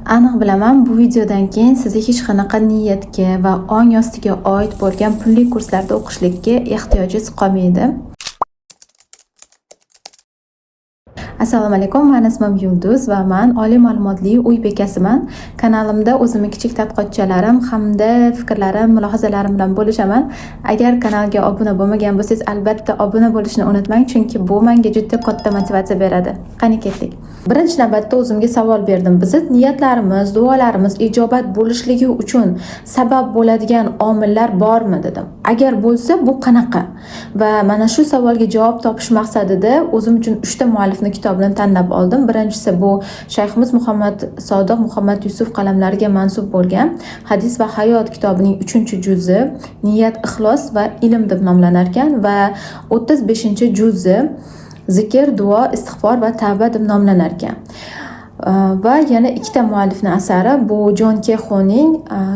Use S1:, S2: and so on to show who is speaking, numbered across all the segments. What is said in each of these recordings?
S1: Aniq bilaman, bu videodan keyin sizga hech qanaqa niyatga va ong ostiga oid bo'lgan pulli kurslarda o'qishlikka ehtiyojingiz qolmaydi. Assalomu alaykum, men ismim Yulduz va men oliy ma'lumotli uy bekasiman. Kanalimda o'zimning kichik tadqiqotchalarim hamda fikrlarim, mulohazalarim bilan bo'lishaman. Agar kanalga obuna bo'lmagan bo'lsangiz, albatta obuna bo'lishni unutmang, chunki bu menga juda katta motivatsiya beradi. Qani ketdik. Birinchi navbatda o'zimga savol berdim. Bizni niyatlarimiz, duolarimiz ijobat bo'lishligi uchun sabab bo'ladigan omillar bormi dedim. Agar bo'lsa, bu qanaqa? Va mana shu savolga javob topish maqsadida o'zim uchun 3 ta muallifning kitobini tanlab oldim. Birinchisi bu Shayximiz Muhammad Sodiq Muhammad Yusuf qalamlariga mansub bo'lgan Hadis va hayot kitobining 3-juzi Niyat, ixlos va ilm deb nomlanar ekan va 35-juzi Zikr, duo, istig'for va tavba deb nomlanar ekan. Va yana 2 ta muallifning asari bu Jon Kexoning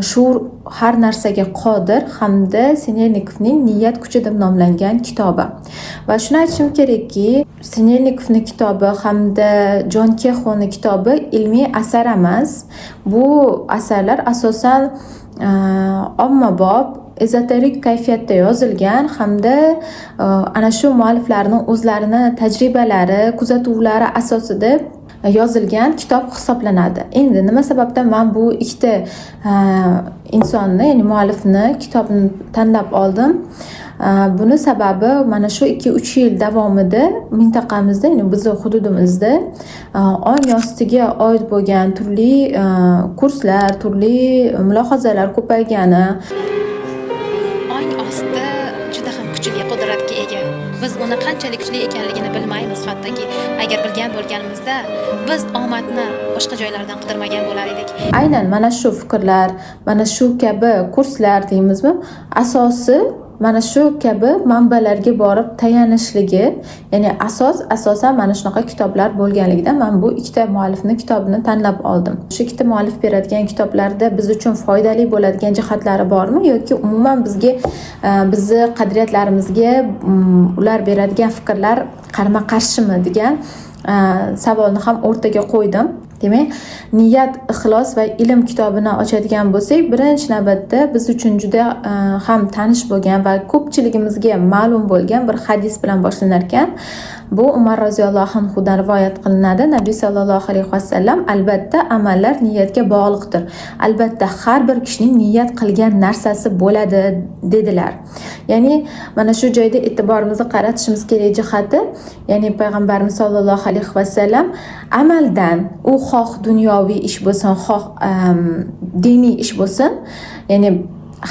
S1: Shuur har narsaga qodir hamda Sinelnikovning Niyat kuchi deb nomlangan kitobi. Va shuni aytishim kerakki, Sinelnikovning kitobi hamda Jon Kexoning kitobi ilmiy asar emas. Bu asarlar asosan ommabop ezoterik kayfiyatda yozilgan hamda ana shu mualliflarning o'zlarini tajribalari, kuzatuvlari asosida yozilgan kitob hisoblanadi. Endi nima sababdan men bu ikkita insonni, ya'ni muallifni kitobini tanlab oldim? Buni sababi mana shu 2-3 yil davomida mintaqamizda, ya'ni bizning hududimizda ong ostiga oid bo'lgan turli kurslar, turli mulohazalar ko'paygani.
S2: Ong osti juda ham kuchli qudratga ega. Biz uni qanchalik kuchli ekanligini bilmaymiz hattoki. Agar bilgan bo'lganimizda biz omadni boshqa joylardan qidirmagan bo'lar edik.
S1: Aynan mana shu fikrlar, mana shu kabi kurslar deymizmi, asosi mana shu kabi manbalarga borib tayanishligi, ya'ni asosan mana shunaqa kitoblar bo'lganligidan men bu ikkita muallifning kitobini tanlab oldim. Shu ikkita muallif beradigan kitoblarda biz uchun foydali bo'ladigan jihatlari bormi yoki umuman bizga bizni qadriyatlarimizga ular beradigan fikrlar qarama-qarshimi degan savolni ham o'rtaga qo'ydim. Demak, Niyat, ixlos va ilm kitobini ochadigan bo'lsak, birinchi navbatda biz uchun juda ham tanish bo'lgan va ko'pchiligimizga ma'lum bo'lgan bir hadis bilan boshlanar ekan. Bu Umar roziyallohu anhudan rivoyat qilinadi. Nabiy sallallohu alayhi vasallam albatta amallar niyatga bog'liqdir. Albatta har bir kishining niyat qilgan narsasi bo'ladi dedilar. Ya'ni mana shu joyda e'tiborimizni qaratishimiz kerak jihati, ya'ni payg'ambarimiz sallallohu alayhi vasallam amaldan u xoh dunyoviy ish bo'lsin, xoh diniy ish bo'lsin, ya'ni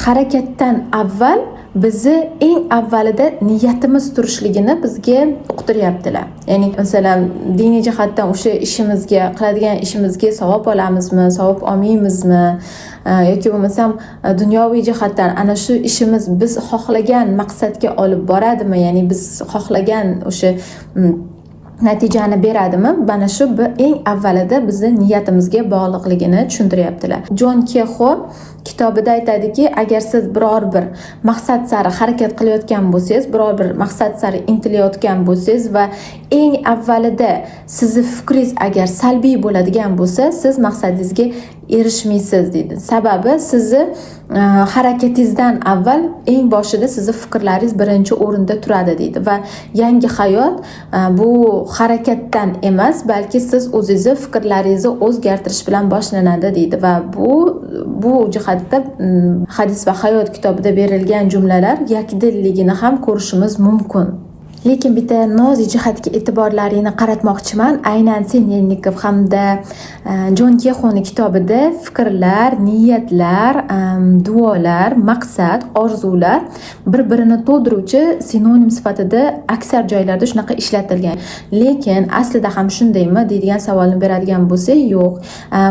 S1: harakatdan avval bizni eng avvalida niyatimiz turishligini bizga uqtiryaptilar. Ya'ni masalan diniy jihatdan o'sha ishimizga, qiladigan ishimizga savob olamizmi, savob olmaymizmi, yoki bo'lmasam dunyoviy jihatdan ana shu ishimiz biz xohlagan maqsadga olib boradimi, ya'ni biz xohlagan o'sha natijani beradimi? Mana shu eng avvalida bizni niyatimizga bog'liqligini tushuntiryaptilar. Jon Kexo kitobida aytadiki, agar siz biror bir maqsad sari harakat qilayotgan bo'lsangiz, biror bir maqsad sari intilayotgan bo'lsangiz va eng avvalida sizni fikringiz agar salbiy bo'ladigan bo'lsa, siz maqsadingizga erishmaysiz deydi. Sababi sizni harakatingizdan avval eng boshida sizni fikrlaringiz birinchi o'rinda turadi deydi va yangi hayot bu harakatdan emas, balki siz o'zingizni fikrlaringizni o'zgartirish bilan boshlanadi deydi va bu jihatda Hadis va hayot kitobida berilgan jumlalar yakdilligini ham ko'rishimiz mumkin. Lekin bitta nozik jihatga e'tiborlaringni qaratmoqchiman. Aynan Sinelnikov hamda Jon Kexoning kitobida fikrlar, niyatlar, duolar, maqsad, orzular bir-birini to'ldiruvchi sinonim sifatida aksar joylarda shunaqa ishlatilgan. Lekin aslida ham shundaymi deydigan savolni beradigan bo'lsa, yo'q.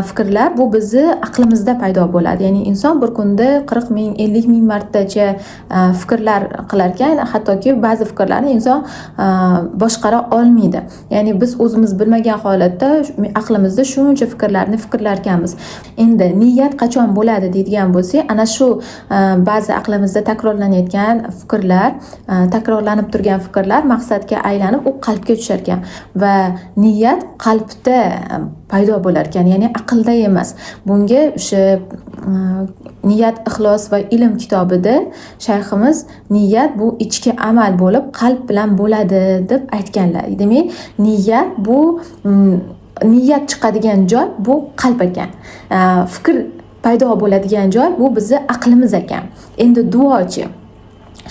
S1: Fikrlar bu bizni aqlimizda paydo bo'ladi. Ya'ni inson bir kunda 40 ming, 50 ming martacha fikrlar qilar ekan, hattoki ba'zi fikrlarni inson boshqara olmaydi. Ya'ni biz o'zimiz bilmagan holatda aqlimizda shuncha fikrlarni fikrlarkanmiz. Endi niyat qachon bo'ladi deydigan bo'lsak, ana shu ba'zi aqlimizda takrorlanayotgan fikrlar, takrorlanib turgan fikrlar maqsadga aylanib u qalbga tushar ekan va niyat qalbda paydo bo'lar ekan, ya'ni aqlda emas. Bunga o'sha niyat, ixlos va ilm kitobida shayximiz niyat bu ichki amal bo'lib qalb bilan bo'ladi deb aytganlar. Demak, niyat bu niyat chiqadigan joy bu qalb ekan. Fikr paydo bo'ladigan joy bu bizni aqlimiz ekan. Endi duochi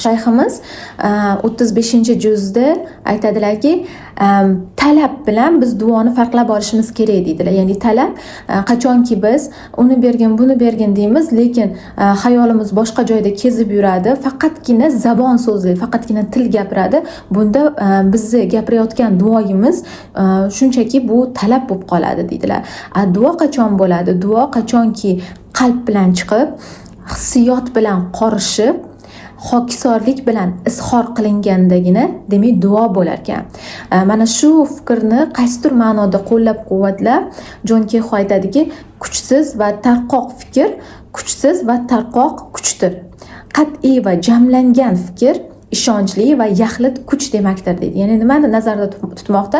S1: shayximiz 35-juzda aytadilarki, talab bilan biz duoni farqlab olishimiz kerak deydilar. Ya'ni talab qachonki biz uni bergin, buni bergin deymiz, lekin xayolimiz boshqa joyda kezib yuradi, faqatgina zabon so'zlaydi, faqatgina til gapiradi. Bunda bizni gapirayotgan duoyimiz shunchaki bu talab bo'lib qoladi deydilar. Duo qachon bo'ladi? Duo qachonki qalb bilan chiqib, hissiyot bilan qorishib, hokisorlik bilan izhor qilingandagina, demak duo bo'lar ekan. Mana shu fikrni qaysidir ma'noda qo'llab-quvvatlab Jon Kexu aytadiki, kuchsiz va tarqoq fikr kuchsiz va tarqoq kuchdir. Qat'iy va jamlangan fikr ishonchli va yaxlit kuch demakdir deydi. Ya'ni nimani nazarda tutmoqda?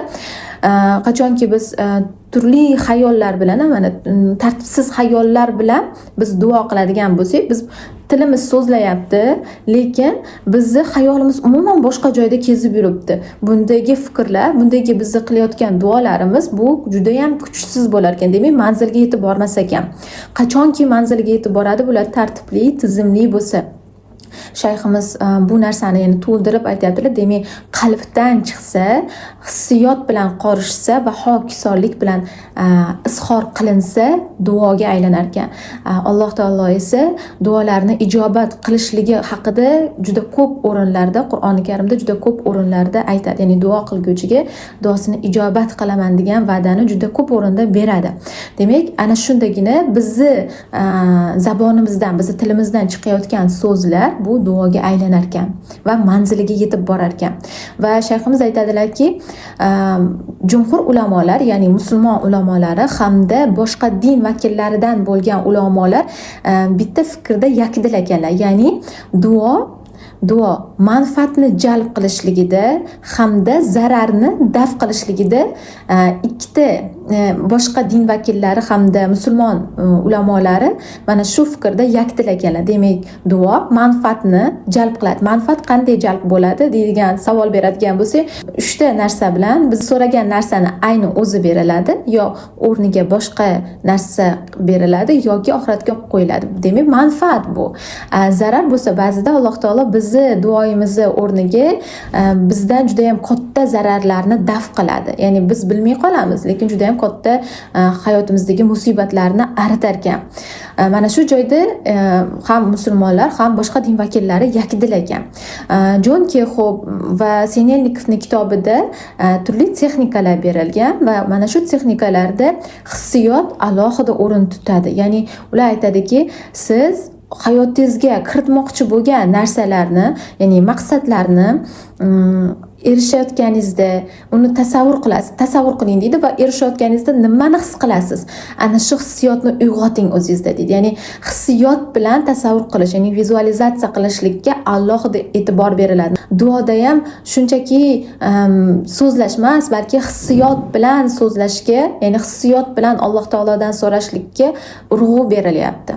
S1: Qachonki biz turli xayollar bilan, mana tartibsiz xayollar bilan biz duo qiladigan bo'lsak, biz tilimiz so'zlayapti, lekin bizni xayolimiz umuman boshqa joyda kezib yuribdi. Bundagi fikrlar, bundagi bizni qilayotgan duolarimiz bu juda ham kuchsiz bo'lar ekan. Demak, manzilga yetib bormas ekan. Qachonki manzilga yetib boradi, bular tartibli, tizimli bo'lsa. Shayximiz bu narsani yana to'ldirib aytayaptilar. Demak, qalbdan chiqsa, hissiyot bilan qorishsa va hokisorlik bilan izhor qilinsa, duoga aylanar ekan. Alloh taolo esa duolarni ijobat qilishligi haqida juda ko'p o'rinlarda, Qur'oni Karimda juda ko'p o'rinlarda aytadi. Ya'ni duo qilguvchiga duosini ijobat qilaman degan va'dani juda ko'p o'rinda beradi. Demak, ana shundagina bizni zabonimizdan, bizni tilimizdan chiqayotgan so'zlar bu duoga aylanar ekan va manziliga yetib borar ekan. Va shayximiz aytadilarki, jumhur ulamolar, ya'ni musulmon ulamolari hamda boshqa din vakillaridan bo'lgan ulamolar bitta fikrda yakdil ekanlar. Ya'ni duo manfaatni jalb qilishligida hamda zararni daf qilishligida ikkita boshqa din vakillari hamda musulmon ulamolari mana shu fikrda yakdil ekanlar. Demak, duo manfaatni jalb qiladi. Manfaat qanday jalb bo'ladi deydigan savol beradigan bo'lsak, 3 ta narsa bilan biz so'ragan narsani ayni o'zi beriladi, yo o'rniga boshqa narsa beriladi yoki oxiratga qo'yiladi. Demak, manfaat bu. Zarar bo'lsa, ba'zida Alloh taolo bizni duoyimizni o'rniga bizdan juda ham katta zararlarni daf qiladi. Ya'ni biz bilmay qolamiz, lekin juda ham katta hayotimizdagi musibatlarni aritar ekan. Mana shu joyda ham musulmonlar, ham boshqa din vakillari yakdil ekan. Jon Kexu va Sinelnikovning kitobida turli texnikalar berilgan va mana shu texnikalarda hissiyot alohida o'rin tutadi. Ya'ni ular aytadiki, siz hayotingizga kiritmoqchi bo'lgan narsalarni, ya'ni maqsadlarni erishayotganingizda uni tasavvur qilasiz. Tasavvur qiling deydi va erishayotganingizda nimani his qilasiz? Ana shu hissiyotni uyg'oting o'zingizda deydi. Ya'ni hissiyot bilan tasavvur qilish, ya'ni vizualizatsiya qilishlikka alohida e'tibor beriladi. Duoda ham shunchaki so'zlash emas, balki hissiyot bilan so'zlashga, ya'ni hissiyot bilan Alloh taolodan so'rashlikka urg'u berilyapti.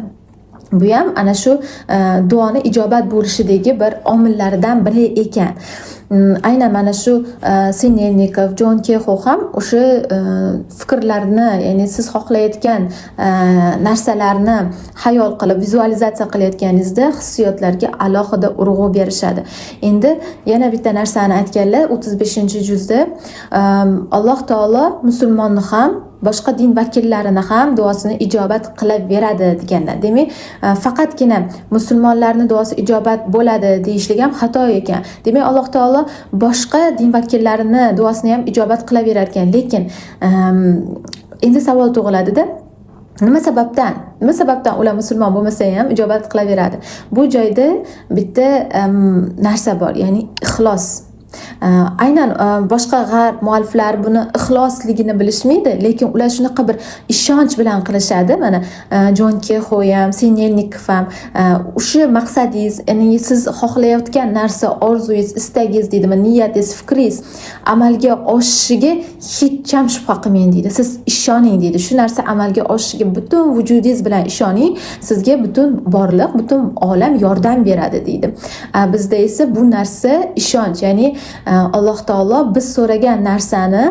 S1: Bu ham ana shu duoni ijobat bo'lishidagi bir omillardan biri ekan. Aynan mana shu Sinelnikov, Jon Kexu ham o'sha fikrlarni, ya'ni siz xohlayotgan narsalarni hayol qilib, vizualizatsiya qilayotganingizda hissiyotlarga alohida urg'u berishadi. Endi yana bitta narsani aytganlar 35-juzda, Alloh taolo musulmonni ham boshqa din vakillarini ham duosini ijobat qilaveradi deganlar. Demak, faqatgina musulmonlarning duosi ijobat bo'ladi deyishlik ham xato ekan. Demak, Alloh taolo boshqa din vakillarini duosini ham ijobat qilaverar ekan. Lekin endi savol tug'iladida, nima sababdan ular musulmon bo'lmasa ham ijobat qilaveradi? Bu joyda bitta narsa bor, ya'ni ixlos. Aynan boshqa g'arb mualliflari buni ixlosligini bilishmaydi, lekin ular shunaqa bir ishonch bilan qilishadi. Mana Jon Kexoy ham, Sinelnikov ham o'sha maqsadingiz, ya'ni siz xohlayotgan narsa, orzungiz, istagingiz deydimi, niyatingiz, fikringiz amalga oshishiga hech ham shubha qilmang deydi. Siz ishoning deydi. Shu narsa amalga oshishiga butun vujudingiz bilan ishoning, sizga butun borliq, butun olam yordam beradi deydi. Bizda esa bu narsa ishonch, ya'ni Alloh taolo biz so'ragan narsani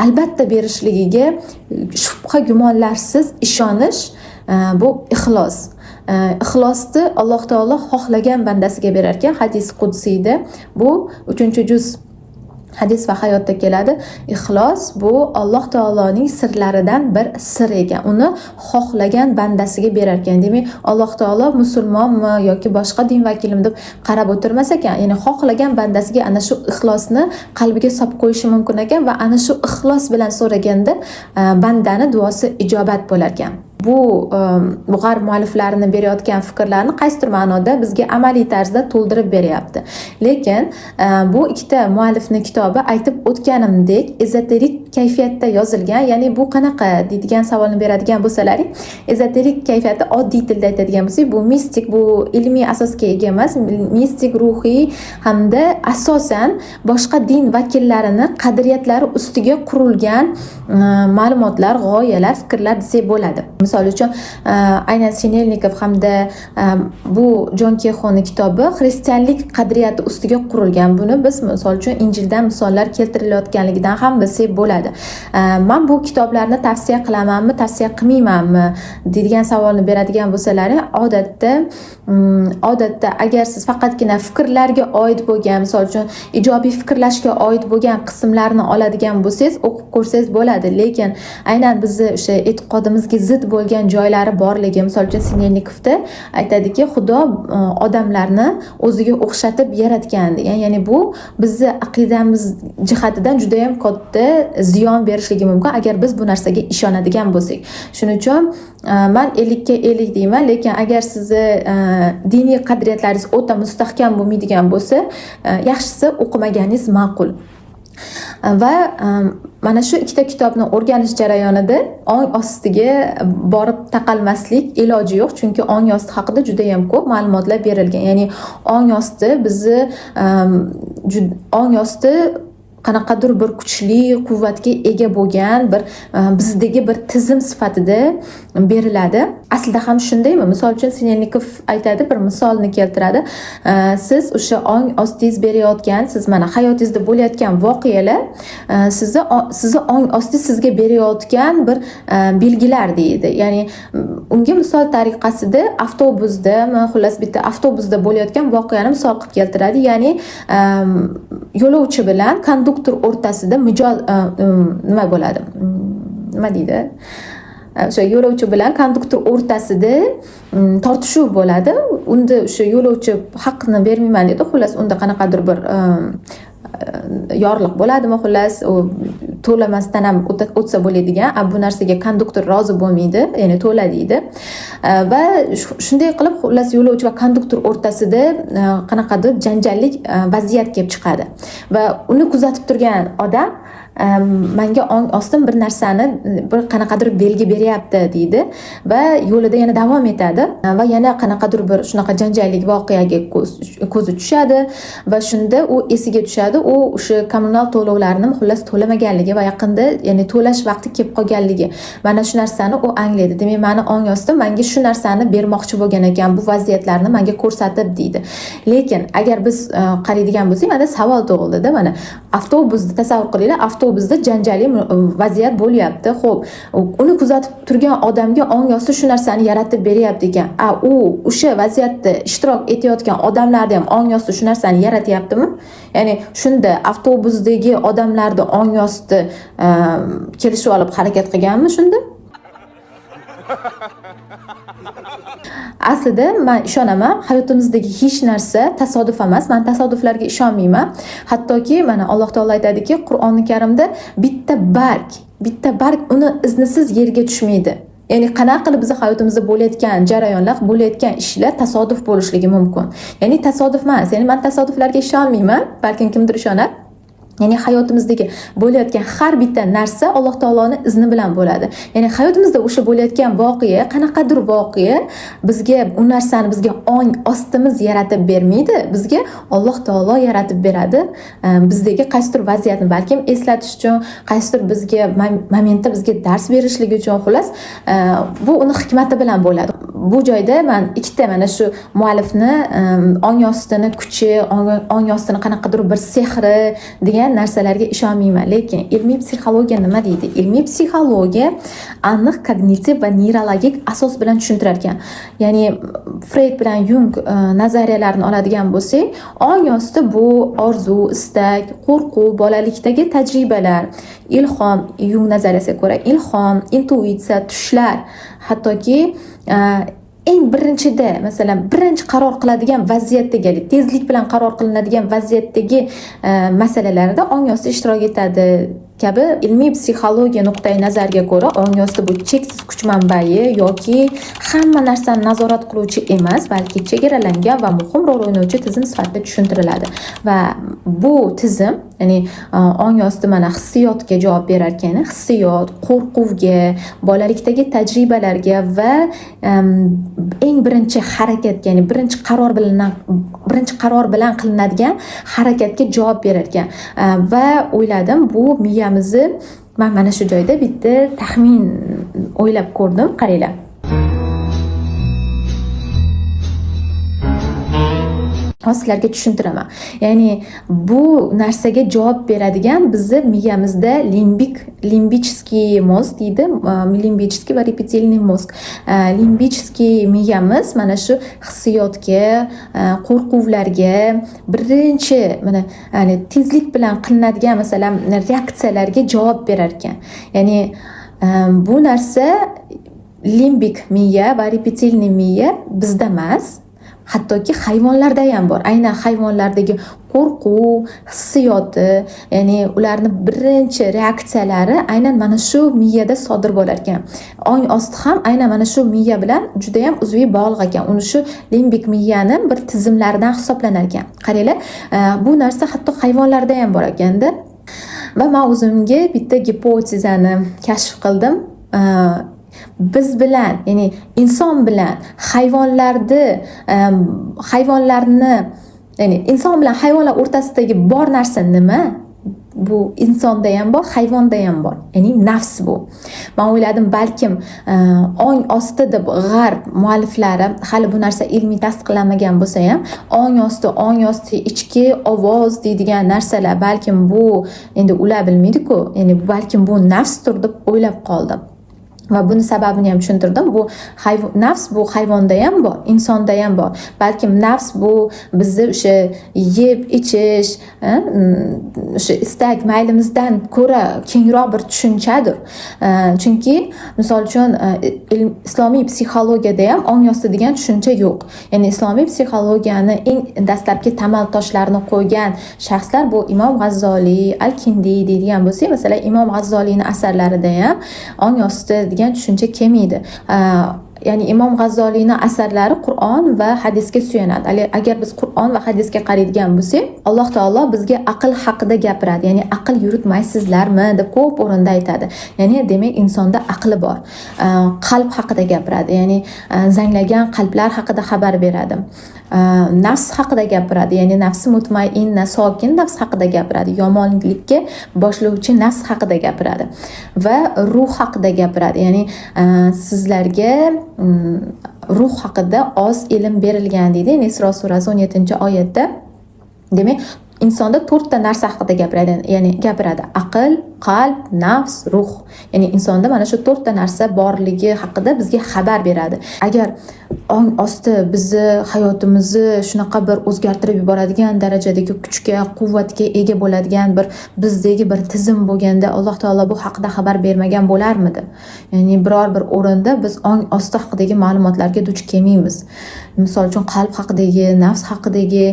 S1: albatta berishligiga shubha gumonlarsiz ishonish, bu ixlos. Ixlosni Alloh taolo xohlagan bandasiga berar ekan. Hadis qudsiyda bu 3-juz hadis va hayotda keladi. Ixlos bu Alloh taoloning sirlaridan bir sir ekan. Uni xohlagan bandasiga berar ekan. Demak, Alloh taolo musulmonmi yoki boshqa din vakilim deb qarab o'tirmas ekan. Ya'ni xohlagan bandasiga ana shu ixlosni qalbiga solib qo'yishi mumkin ekan va ana shu ixlos bilan so'raganda bandani duosi ijobat bo'lar ekan. Bu g'arb mualliflarini berayotgan fikrlarni qaysidir ma'noda bizga amaliy tarzda to'ldirib beryapti. Lekin bu ikkita muallifning kitobi aytib o'tganimdek ezoterik kayfiyatda yozilgan. Ya'ni bu qanaqa deydigan savolni beradigan bo'lsalaring, ezoterik kayfiyatda oddiy tilda aytadigan bo'lsak, bu mistik, bu ilmiy asosga ega emas, mistik, ruhiy hamda asosan boshqa din vakillarini qadriyatlari ustiga qurilgan ma'lumotlar, g'oyalar, fikrlar desak bo'ladi. Misol uchun aynan Sinelnikov hamda bu Jon Kexoyning kitobi xristianlik qadriyati ustiga qurilgan. Buni biz misol uchun Injildan misollar keltirilayotganligidan ham bilsak bo'ladi. Men bu kitoblarni tavsiya qilamanmi, tavsiya qilmaymanmi deydigan savolni beradigan bo'lsalaring, odatda agar siz faqatgina fikrlarga oid bo'lgan, misol uchun ijobiy fikrlashga oid bo'lgan qismlarni oladigan bo'lsangiz, o'qib ko'rsangiz bo'ladi. Lekin aynan bizni o'sha e'tiqodimizga zid bo'lgan joylari borligi, misol uchun Sinelnikovda aytadiki, Xudo odamlarni o'ziga o'xshatib yaratgan degan. Ya'ni bu bizni aqidamiz jihatidan juda ham katta ziyon berishligi mumkin agar biz bu narsaga ishonadigan bo'lsak. Shuning uchun men 50 ga 50 deyman, lekin agar sizni diniy qadriyatlaringiz o'ta mustahkam bo'lmaydigan bo'lsa, yaxshisi o'qimaganingiz ma'qul. Va mana shu ikkita kitobni o'rganish jarayonida ong ostiga borib taqalmaslik iloji yo'q, chunki ong osti haqida juda ham ko'p ma'lumotlar berilgan. Ya'ni ong osti bizni ong osti qanaqadir bir kuchli quvvatga ega bo'lgan bir bizdagi bir tizim sifatida beriladi. Aslida ham shundaymi? Misol uchun Sinelnikov aytadi, bir misolni keltiradi. Siz o'sha ong ostingiz berayotgan, siz mana hayotingizda bo'layotgan voqealar sizni ong osti sizga berayotgan bir belgilar deydi. Ya'ni unga misol tariqasida avtobusda, xullas bitta avtobusda bo'layotgan voqeani misol qilib keltiradi. Ya'ni yo'lovchi bilan konduktor o'rtasida nima bo'ladi? Nima deydi? O'sha yo'lovchi bilan konduktor o'rtasida tortishuv bo'ladi. Unda o'sha yo'lovchi haqqini bermayman dedi. Xullas unda qanaqadir bir yorliq bo'ladimi, xullas u to'lamasdan ham o'tsa bo'ladigan. Bu narsaga konduktor rozi bo'lmaydi, ya'ni to'la deydi. Va shunday qilib xullas yo'lovchi va konduktor o'rtasida qanaqadir janjallik vaziyat kelib chiqadi. Va uni kuzatib turgan odam menga ong ostim bir narsani, bir qanaqadir belgi beryapti deydi va yo'lida yana davom etadi va yana qanaqadir bir shunaqa janjallik voqeaga ko'zi tushadi va shunda u esiga tushadi, u o'sha kommunal to'lovlarini xullas to'lamaganligi va yaqinda ya'ni to'lash vaqti kelib qolganligi. Mana shu narsani u anglaydi. Demak, meni ong ostim menga shu narsani bermoqchi bo'lgan ekan, bu vaziyatlarni menga ko'rsatib deydi. Lekin agar biz qaraydigan bo'lsak, mana savol tug'ildi-da, mana avtobusni tasavvur qilinglar, avtobusda janjali vaziyat bo'lyapti. Xo'p, uni kuzatib turgan odamga ong osti shu narsani yaratib beryapti ekan. U o'sha vaziyatda ishtirok etayotgan odamlarda ham ong osti shu narsani yaratyaptimi? Ya'ni shunda avtobusdagi odamlarni ong osti kelishib olib harakat qilganmi shunda? Aslida men ishonaman, hayotimizdagi hech narsa tasodif emas. Men tasodiflarga ishonmayman. Hattoki mana Alloh taolo aytadiki, Qur'oni Karimda bitta barg uni iznisiz yerga tushmaydi. Ya'ni qanaqa qilib bizni hayotimizda bo'layotgan jarayonlar, bo'layotgan ishlar tasodif bo'lishligi mumkin. Ya'ni tasodif emas. Ya'ni men tasodiflarga ishonmayman, balkim kimdir ishonar. Ya'ni hayotimizdagi bo'layotgan har bitta narsa Alloh taoloning izni bilan bo'ladi. Ya'ni hayotimizda o'sha bo'layotgan voqea, qanaqadir voqea bizga u narsani bizga ong ostimiz yaratib bermaydi. Bizga Alloh taolo yaratib beradi. Bizdagi qaysidir vaziyatni balkim eslatish uchun, qaysidir bizga momentda bizga dars berishligi uchun, xolos, bu uni hikmati bilan bo'ladi. Bu joyda men ikkita mana shu muallifni ong ostini kuchi, ong ostini qanaqadir bir sehri degan narsalarga ishonmayman. Lekin ilmiy psixologiya nima deydi? Ilmiy psixologiya aniq kognitiv va neurologik asos bilan tushuntirar ekan. Ya'ni Freud bilan Jung nazariyalarini oladigan bo'lsak, ong osti bu orzu, istak, qo'rquv, bolalikdagi tajribalar, ilhom, Jung nazariyasiga ko'ra ilhom, intuitsiya, tushlar, hattoki eng birinchida, masalan, birinchi qaror qiladigan vaziyatdagi, tezlik bilan qaror qilinadigan vaziyatdagi masalalarda ong osti ishtirok etadi kabi ilmiy psixologiya nuqtai nazariga ko'ra ong osti bu cheksiz kuch manbai yoki hamma narsani nazorat qiluvchi emas, balki chegaralangan va muhim rol o'ynayuvchi tizim sifatida tushuntiriladi. Va bu tizim, ya'ni ong osti mana hissiyotga javob berar ekan, hissiyot, qo'rquvga, bolalikdagi tajribalarga va eng birinchi harakatga, ya'ni birinchi qaror bilan qilinadigan harakatga javob berar ekan. Va o'yladim, bu miyamizni men mana shu joyda bitta taxmin o'ylab ko'rdim, qaranglar. Sizlarga tushuntiraman. Ya'ni bu narsaga javob beradigan bizni miyamizda limbichskiy mozg deydi, limbichskiy va reptilniy mozg. Limbichskiy miyamiz mana shu hissiyotga, qo'rquvlarga, birinchi mana ya'ni tezlik bilan qilinadigan masalan reaksiyalarga javob berar ekan. Ya'ni bu narsa limbik miya va reptilniy miya bizda emas, hattoki hayvonlarda ham bor. Aynan hayvonlardagi qo'rquv hissiyoti, ya'ni ularning birinchi reaksiyalari aynan mana shu miyada sodir bo'lar ekan. Ong osti ham aynan mana shu miya bilan juda ham uzviy bog'liq ekan. Uni shu limbik miyaning bir tizimlaridan hisoblanar ekan. Qaranglar, bu narsa hatto hayvonlarda ham bor ekanda. Va men o'zimga bitta gipotezani kashf qildim. Biz bilan, ya'ni inson bilan hayvonlarni, ya'ni inson bilan hayvonlar o'rtasidagi bor narsa nima? Bu insonda ham bor, hayvonda ham bor. Ya'ni nafs bu. Men o'yladim, balkim ong osti deb g'arb mualliflari hali bu narsa ilmiy tasdiqlanmagan bo'lsa ham, ong osti ichki ovoz deydigan narsalar, balkim bu endi ular bilmaydi-ku, ya'ni balkim bu nafsdir deb o'ylab qoldim. Va buni sababini ham tushuntirdim. Bu nafs bu hayvonda ham bor, insonda ham bor. Balkim nafs bu bizni o'sha yeb ichish, o'sha istak maylimizdan ko'ra kengroq bir tushunchadir. Chunki misol uchun islomiy psixologiyada ham ong osti degan tushuncha yo'q. Ya'ni islomiy psixologiyani eng dastlabki tamal toshlarini qo'ygan shaxslar bu Imom G'azzoliy, Al-Kindi deydigan bo'lsak, masalan, Imom G'azzoliyning asarlarida ham ong osti degan tushuncha kelmaydi. Ya'ni Imom G'azzoliyning asarlari Qur'on va hadisga suyanadi. Agar biz Qur'on va hadisga qaraydigan bo'lsak, Alloh taolo bizga aql haqida gapiradi. Ya'ni aql yuritmaysizlarmi deb ko'p o'rinda aytadi. Ya'ni demak insonda aqli bor. Qalb haqida gapiradi. Ya'ni zanglagan qalblar haqida xabar beradi. Nafs haqida gapiradi. Ya'ni nafsi mutmainna, sokin nafs haqida gapiradi. Yomonlikka boshlovchi nafs haqida gapiradi. Va ruh haqida gapiradi. Ya'ni sizlarga ruh haqida oz ilm berilgan deydi. Isro surasi 17-oyatda. Demak, insonda 4 ta narsa haqida gapiradi. Aql, qalb, nafs, ruh. Ya'ni insonda mana shu 4 ta narsa borligi haqida bizga xabar beradi. Agar ong osti bizni hayotimizni shunaqa bir o'zgartirib yuboradigan darajadagi kuchga, quvvatga ega bo'ladigan bir bizdagi bir tizim bo'lganda, Alloh taolo bu haqida xabar bermagan bo'larmidi? Ya'ni biror bir o'rinda biz ong osti haqidagi ma'lumotlarga duch kelmaymiz. Misol uchun qalb haqidagi, nafs haqidagi,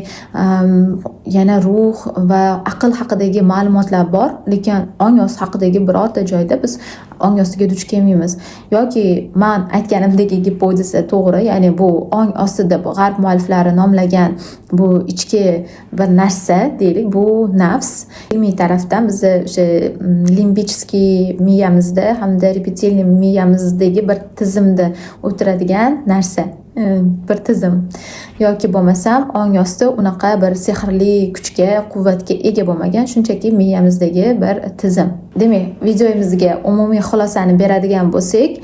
S1: yana ruh va aql haqidagi ma'lumotlar bor, lekin ong osti haqidagi birorta joyda biz ong ostiga duch kelmaymiz. Yoki men aytganimdek gipoteza to'g'ri, ya'ni bu ong ostida bu g'arb mualliflari nomlagan bu ichki bir narsa deylik, bu nafs. Ilmiy tarafdan bizni o'sha limbichskiy miyamizda hamda reptilniy miyamizdagi bir tizimda o'tiradigan narsa, bir tizim. Yoki bo'lmasam ong osti unaqa bir sehrli kuchga, quvvatga ega bo'lmagan, shunchaki miyamizdagi bir tizim. Demak, videomizga umumiy xulosani beradigan bo'lsak,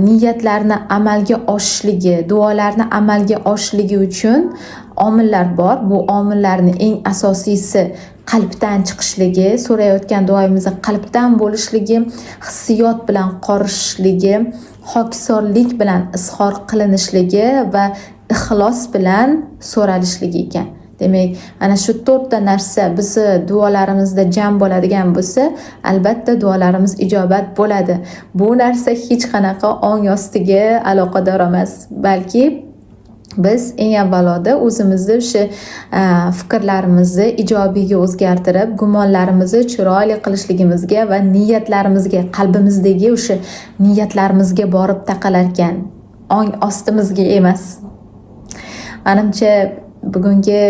S1: niyatlarni amalga oshishligi, duolarni amalga oshishligi uchun omillar bor. Bu omillarning eng asosiysi qalbdan chiqishligi, so'rayotgan duoyimizni qalbdan bo'lishligi, hissiyot bilan qorishligi, hokisorlik bilan izhor qilinishligi va ixlos bilan so'ralishligi ekan. Demak, ana shu 4 ta narsa bizni duolarimizda jam bo'ladigan bo'lsa, albatta duolarimiz ijobat bo'ladi. Bu narsa hech qanaqa ong ostiga aloqador emas, balki biz eng avvaloda o'zimizni o'sha fikrlarimizni ijobiyga o'zgartirib, gumonlarimizni chiroyli qilishligimizga va niyatlarimizga, qalbimizdagi o'sha niyatlarimizga borib taqalarkan, ong ostimizga emas. Menimcha bugungi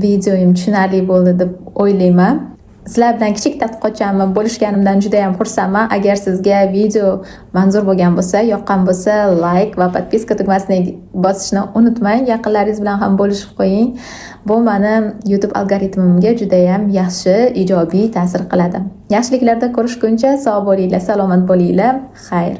S1: videoyim tushunarli bo'ldi deb o'ylayman. Sizlar bilan kichik tadqiqotchami bo'lishganimdan juda ham xursandman. Agar sizga video manzur bo'lgan bo'lsa, yoqqan bo'lsa, like va podpiska tugmasini bosishni unutmang. Yaqinlaringiz bilan ham bo'lishib qo'ying. Bu meni YouTube algoritmimga juda ham yaxshi, ijobiy ta'sir qiladi. Yaxshiliklarda ko'rishguncha sog' bo'linglar, salomat bo'linglar. Xayr.